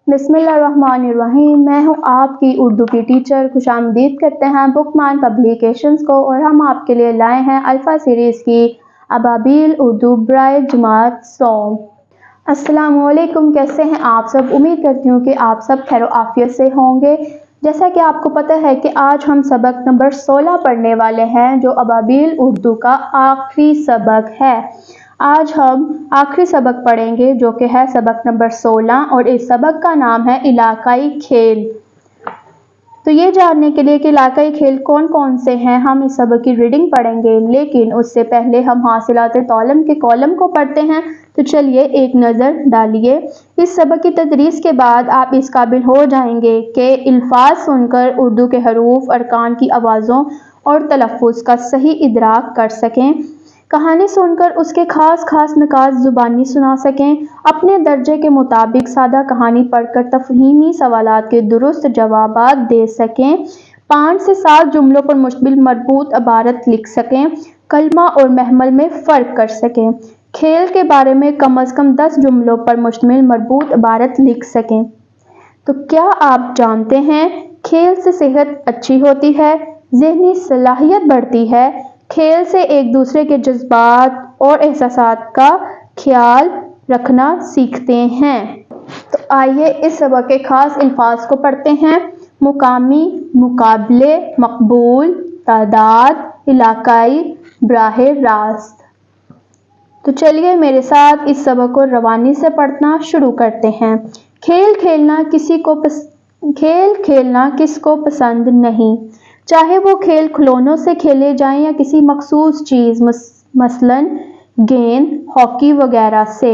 बिस्मिल्लाहिर्रहमानिर्रहीम। मैं हूँ आपकी उर्दू की टीचर। खुशामदीद करते हैं बुकमान पब्लिकेशंस को, और हम आपके लिए लाए हैं अल्फ़ा सीरीज़ की अबाबील उर्दू बराए जमात सौम। अस्सलामुअलैकुम, कैसे हैं आप सब? उम्मीद करती हूँ कि आप सब खैर आफियत से होंगे। जैसा कि आपको पता है कि आज हम सबक नंबर 16 पढ़ने वाले हैं, जो अबाबील उर्दू का आखिरी सबक है। आज हम आखिरी सबक पढ़ेंगे जो कि है सबक नंबर 16, और इस सबक का नाम है इलाकाई खेल। तो ये जानने के लिए कि इलाकाई खेल कौन कौन से हैं, हम इस सबक की रीडिंग पढ़ेंगे, लेकिन उससे पहले हम हासिलाते तालीम के कॉलम को पढ़ते हैं। तो चलिए एक नज़र डालिए। इस सबक की तदरीस के बाद आप इस काबिल हो जाएंगे कि अल्फाज सुनकर उर्दू के हरूफ, अरकान की आवाज़ों और तलफ़्फ़ुज़ का सही इदराक कर सकें, कहानी सुनकर उसके खास खास निकात ज़ुबानी सुना सकें, अपने दर्जे के मुताबिक सादा कहानी पढ़कर तफ़हीमी सवालात के दुरुस्त जवाबात दे सकें, 5 से 7 जुमलों पर मुश्तमिल मरबूत इबारत लिख सकें, कलमा और महमल में फ़र्क कर सकें, खेल के बारे में कम अज़ कम 10 जुमलों पर मुश्तमिल मरबूत इबारत लिख सकें। तो क्या आप जानते हैं खेल से सेहत अच्छी होती है, ज़हनी सलाहियत बढ़ती है, खेल से एक दूसरे के जज्बात और एहसासात का ख्याल रखना सीखते हैं। तो आइए इस सबक के खास अल्फाज को पढ़ते हैं। मुकामी, मुकाबले, मकबूल, तादाद, इलाकाई, बराहे रास्त। तो चलिए मेरे साथ इस सबक को रवानी से पढ़ना शुरू करते हैं। खेल खेलना किसको पसंद नहीं, चाहे वो खेल खिलौनों से खेले जाएं या किसी मखसूस चीज़ मसलन गेंद, हॉकी वगैरह से।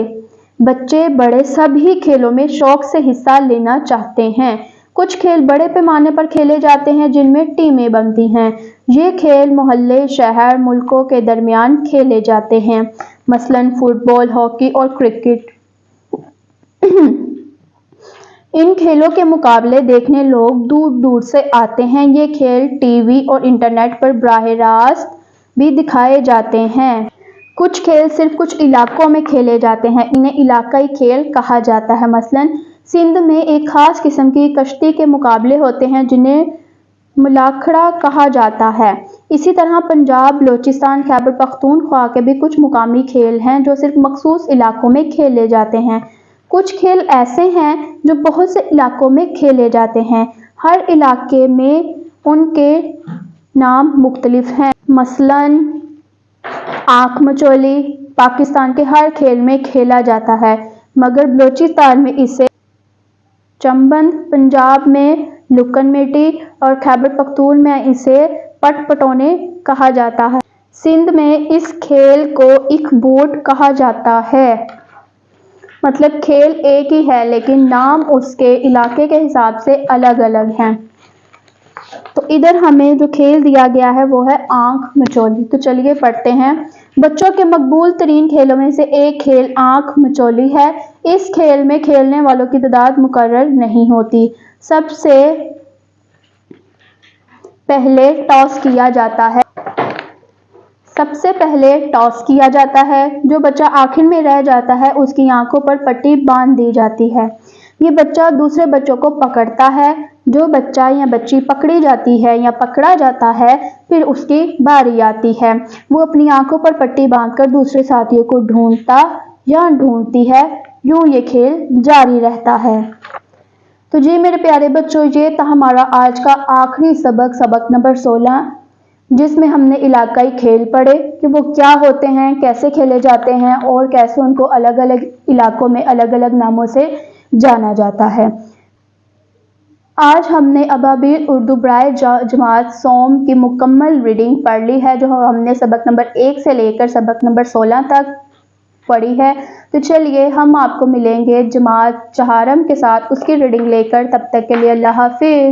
बच्चे बड़े सभी खेलों में शौक से हिस्सा लेना चाहते हैं। कुछ खेल बड़े पैमाने पर खेले जाते हैं जिनमें टीमें बनती हैं। ये खेल मोहल्ले, शहर, मुल्कों के दरमियान खेले जाते हैं, मसलन फुटबॉल, हॉकी और क्रिकेट। इन खेलों के मुकाबले देखने लोग दूर दूर से आते हैं। ये खेल टीवी और इंटरनेट पर बराह रास्त भी दिखाए जाते हैं। कुछ खेल सिर्फ कुछ इलाकों में खेले जाते हैं, इन्हें इलाकाई खेल कहा जाता है। मसलन सिंध में एक खास किस्म की कश्ती के मुकाबले होते हैं जिन्हें मुलाखड़ा कहा जाता है। इसी तरह पंजाब, बलोचिस्तान, खैबर पख्तूनख्वा के भी कुछ मुकामी खेल हैं जो सिर्फ मखसूस इलाकों में खेले जाते हैं। कुछ खेल ऐसे हैं जो बहुत से इलाकों में खेले जाते हैं, हर इलाके में उनके नाम मुख्तलिफ हैं। मसलन आँख मचोली पाकिस्तान के हर खेल में खेला जाता है, मगर बलोचिस्तान में इसे चंबंद, पंजाब में लुकन मिट्टी और खैबर पख्तून में इसे पटपटोने कहा जाता है। सिंध में इस खेल को इकबोट कहा जाता है। मतलब खेल एक ही है लेकिन नाम उसके इलाके के हिसाब से अलग अलग हैं। तो इधर हमें जो खेल दिया गया है वो है आँख मचोली। तो चलिए पढ़ते हैं। बच्चों के मकबूल तरीन खेलों में से एक खेल आँख मचोली है। इस खेल में खेलने वालों की तादाद मुकर्रर नहीं होती। सबसे पहले टॉस किया जाता है। जो बच्चा आखिर में रह जाता है उसकी आंखों पर पट्टी बांध दी जाती है। ये बच्चा दूसरे बच्चों को पकड़ता है। जो बच्चा या बच्ची पकड़ी जाती है या पकड़ा जाता है, फिर उसकी बारी आती है। वो अपनी आंखों पर पट्टी बांधकर दूसरे साथियों को ढूंढता या ढूंढती है। यूं ये खेल जारी रहता है। तो जी मेरे प्यारे बच्चों, ये था हमारा आज का आखिरी सबक, सबक नंबर 16, जिसमें हमने इलाकाई खेल पढ़े कि वो क्या होते हैं, कैसे खेले जाते हैं और कैसे उनको अलग अलग इलाकों में अलग अलग नामों से जाना जाता है। आज हमने अबाबील उर्दू बराए जमात सौम की मुकम्मल रीडिंग पढ़ ली है, जो हमने सबक नंबर 1 से लेकर सबक नंबर 16 तक पढ़ी है। तो चलिए हम आपको मिलेंगे जमात चहारम के साथ उसकी रीडिंग लेकर। तब तक के लिए अल्लाह हाफिज।